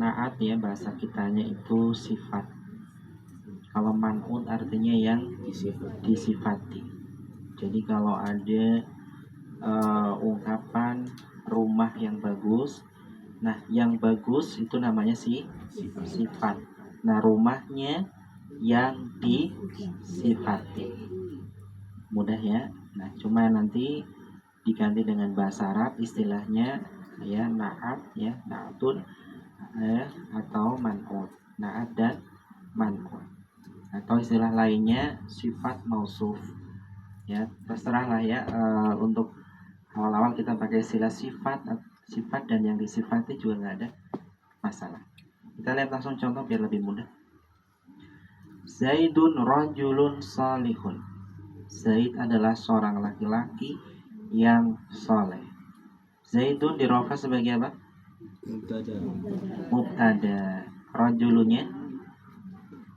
naat ya bahasa kitanya itu sifat. Kalau man'ut artinya yang disifati. Jadi kalau ada ungkapan rumah yang bagus, nah yang bagus itu namanya sifat. Nah rumahnya yang disifati. Mudah ya. Nah cuma nanti diganti dengan bahasa Arab istilahnya ya naat ya naatun atau man'ut. Naat dan man'ut. Atau istilah lainnya sifat mausuf. Ya terserahlah ya, untuk awal-awal kita pakai istilah sifat dan yang disifati juga nggak ada masalah. Kita lihat langsung contoh biar lebih mudah. Zaidun rajulun salihun. Zaid adalah seorang laki-laki yang soleh. Zaidun dirofa sebagai apa? Mubtada. Rajulunnya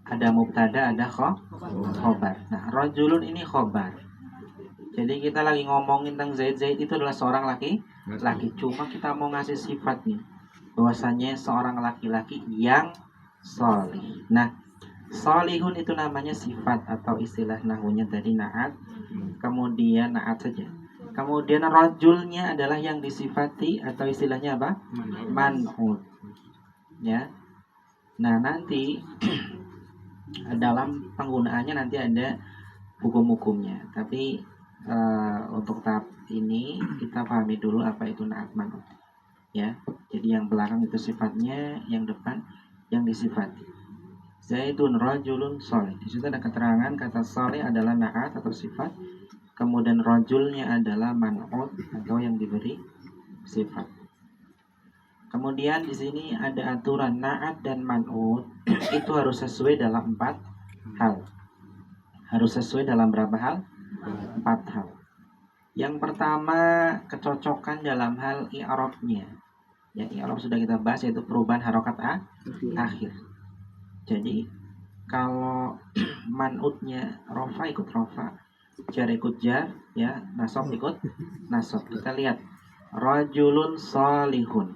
ada mubtada, ada khobar. Nah, rajulun ini khobar. Jadi kita lagi ngomongin tentang Zaid. Zaid itu adalah seorang laki. Cuma kita mau ngasih sifat nih, bahwasanya seorang laki-laki yang soleh. Nah, solihun itu namanya sifat atau istilah nahwunya tadi naat. Kemudian naat saja. Kemudian rajulnya adalah yang disifati atau istilahnya apa? Man'ut. Ya. Nah, nanti dalam penggunaannya nanti ada hukum-hukumnya. Tapi untuk tahap ini kita pahami dulu apa itu naat man'ut. Ya. Jadi yang belakang itu sifatnya, yang depan yang disifati. Zaidun rajulun soleh. Di situ ada keterangan kata soleh adalah naat atau sifat. Kemudian rajulnya adalah man'ut atau yang diberi sifat. Kemudian di sini ada aturan naat dan man'ut itu harus sesuai dalam 4 hal. Harus sesuai dalam berapa hal? 4 hal. Yang pertama kecocokan dalam hal i'rabnya. Ya, i'rab sudah kita bahas, yaitu perubahan harokat akhir. Jadi kalau man'utnya rofa ikut rofa, jar ikut jar, ya nasab ikut nasab. Kita lihat rajulun salihun,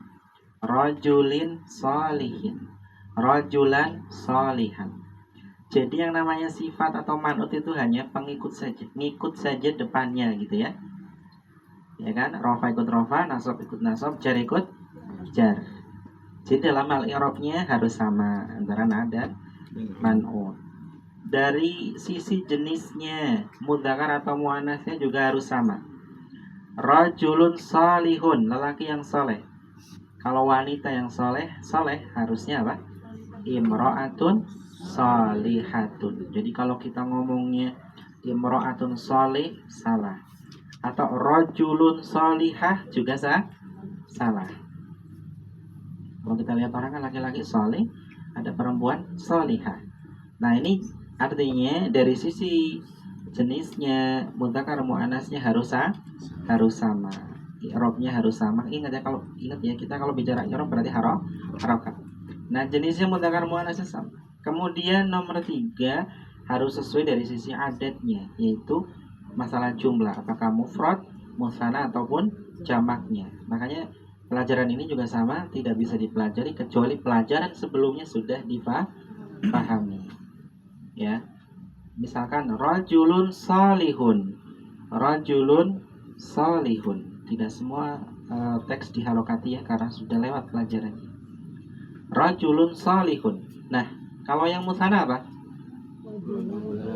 rajulin salihin, rajulan salihan. Jadi yang namanya sifat atau man'ut itu hanya pengikut saja, ngikut saja depannya gitu ya. Ya kan, rofa ikut rofa, nasab ikut nasab, jar ikut jar. Jadi dalam hal i'rabnya harus sama antara naat dan man'ut. Dari sisi jenisnya, mudzakkar atau muannasnya juga harus sama. Rajulun salihun, lelaki yang soleh. Kalau wanita yang soleh harusnya apa? Imra'atun salihatun. Jadi kalau kita ngomongnya imra'atun salih salah, atau rajulun salihah juga salah. Kalau kita lihat orang kan laki-laki salih, ada perempuan salihah. Nah ini artinya dari sisi jenisnya mudzakkar muannasnya harus sama. I'rabnya harus sama. Ingat ya kita kalau bicara i'rab berarti harokat. Nah jenisnya mudzakkar muannasnya sama. Kemudian nomor 3 harus sesuai dari sisi adatnya, yaitu masalah jumlah, apakah mufrad, musanna ataupun jamaknya. Makanya pelajaran ini juga sama, tidak bisa dipelajari kecuali pelajaran sebelumnya sudah dipahami. Ya. Misalkan rajulun salihun. Rajulun salihun. Tidak semua teks diharokati ya, karena sudah lewat pelajarannya. Rajulun salihun. Nah, kalau yang musanna apa?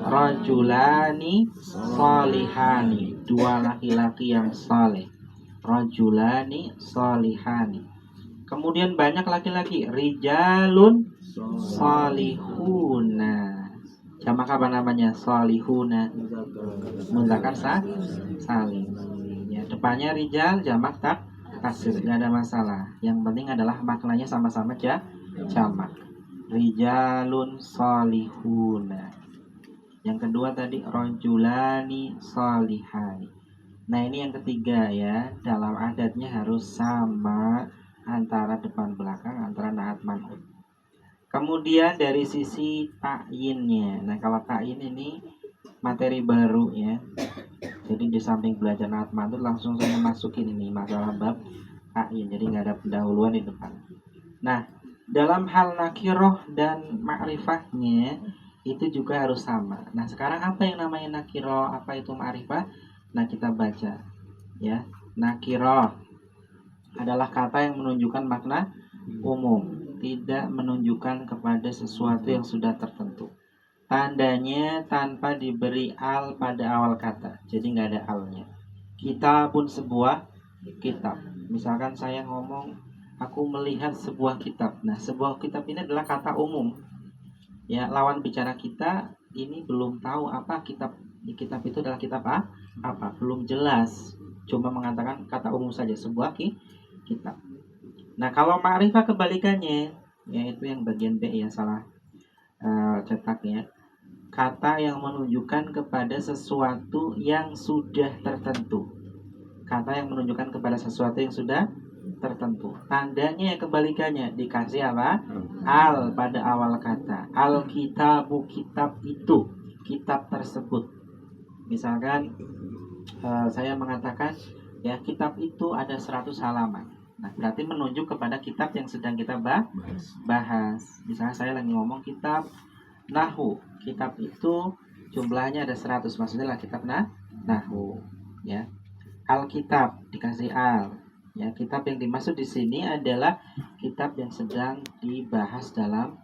Rajulani salihani. 2 laki-laki yang saleh. Rajulani salihani. Kemudian banyak laki-laki, rijalun salihuna. Jamak apa namanya? Salihuna. Mudzakkar salim. Ya, depannya rijal, jamak taksir, enggak ada masalah. Yang penting adalah maknanya sama-sama jamak. Rijalun salihuna. Yang kedua tadi rajulani salihani. Nah ini yang ketiga ya, dalam adatnya harus sama antara depan belakang, antara naat man'ut. Kemudian dari sisi ta'yinnya. Nah kalau ta'yin ini materi baru ya. Jadi di samping belajar naat man'ut langsung saya masukin ini masalah bab ta'yin. Jadi nggak ada pendahuluan di depan. Nah dalam hal nakiroh dan ma'rifahnya itu juga harus sama. Nah, sekarang apa yang namanya nakiroh, apa itu ma'rifah? Nah, kita baca ya. Nakiroh adalah kata yang menunjukkan makna umum, tidak menunjukkan kepada sesuatu yang sudah tertentu. Tandanya tanpa diberi al pada awal kata, jadi nggak ada alnya. Kita pun sebuah kitab. Misalkan saya ngomong, aku melihat sebuah kitab. Nah, sebuah kitab ini adalah kata umum. Ya, lawan bicara kita ini belum tahu apa kitab. Kitab itu adalah kitab apa? Belum jelas. Cuma mengatakan kata umum saja, sebuah kitab. Nah, kalau ma'rifah kebalikannya, yaitu yang bagian B ya, salah cetaknya. Kata yang menunjukkan kepada sesuatu yang sudah tertentu. Kata yang menunjukkan kepada sesuatu yang sudah tertentu. Tandanya yang kebalikannya, dikasih apa? Al pada awal kata. Al kitabu, kitab itu, kitab tersebut. Misalkan saya mengatakan ya, kitab itu ada 100 halaman. Nah, berarti menunjuk kepada kitab yang sedang kita bahas. Misalnya saya lagi ngomong kitab Nahu. Kitab itu jumlahnya ada 100, maksudnya lah kitab Nahu, ya. Alkitab dikasih al. Ya, kitab yang dimaksud di sini adalah kitab yang sedang dibahas dalam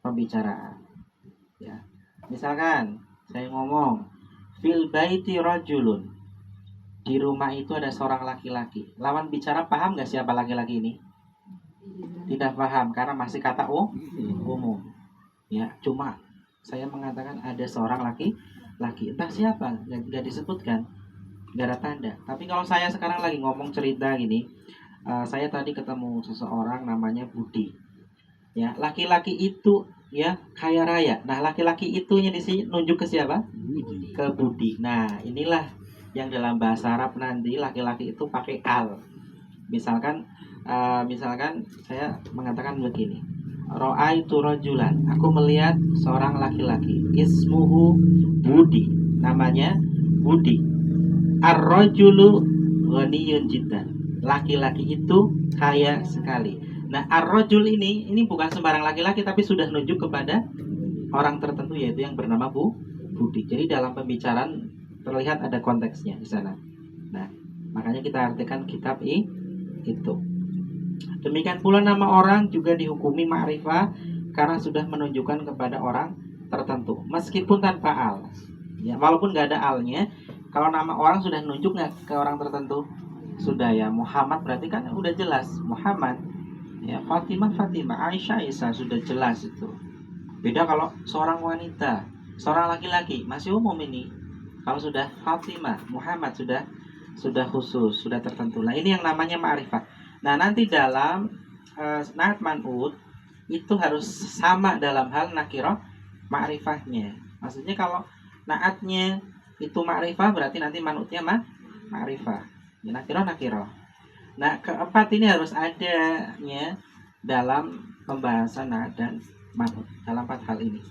pembicaraan. Ya. Misalkan saya ngomong fil baiti rajulun. Di rumah itu ada seorang laki-laki. Lawan bicara paham nggak siapa laki-laki ini? Tidak paham karena masih kata umum. Ya, cuma saya mengatakan ada seorang laki-laki. Entah siapa, nggak disebutkan, nggak ada tanda. Tapi kalau saya sekarang lagi ngomong cerita gini, saya tadi ketemu seseorang namanya Budi. Ya, laki-laki itu ya kaya raya. Nah, laki-laki itunya di sini nunjuk ke siapa? Ke Budi. Nah, inilah yang dalam bahasa Arab nanti laki-laki itu pakai al. Misalkan saya mengatakan begini. Ra'aitu rajulan. Aku melihat seorang laki-laki. Ismuhu Budi. Namanya Budi. Ar-rajulu ghaniyun jiddan. Laki-laki itu kaya sekali. Nah, ar-rajul ini bukan sembarang laki-laki tapi sudah nunjuk kepada orang tertentu, yaitu yang bernama Budi. Jadi dalam pembicaraan terlihat ada konteksnya di sana. Nah, makanya kita artikan kitab itu. Demikian pula nama orang juga dihukumi ma'rifah karena sudah menunjukkan kepada orang tertentu, meskipun tanpa al. Ya, walaupun nggak ada alnya, kalau nama orang sudah nunjuk nggak ke orang tertentu? Sudah ya. Muhammad berarti kan udah jelas Muhammad. Ya, Fatimah, Aisyah, sudah jelas itu. Beda kalau seorang wanita, seorang laki-laki, masih umum ini. Kalau sudah Fatimah, Muhammad sudah khusus, sudah tertentu. Nah, ini yang namanya ma'rifah. Nah, nanti dalam naat man'ut itu harus sama dalam hal nakirah ma'rifahnya. Maksudnya kalau naatnya itu ma'rifah berarti nanti man'utnya ma'rifah. Ya, nakirah. Nah, keempat ini harus adanya dalam pembahasan naat dan man'ut dalam 4 hal ini.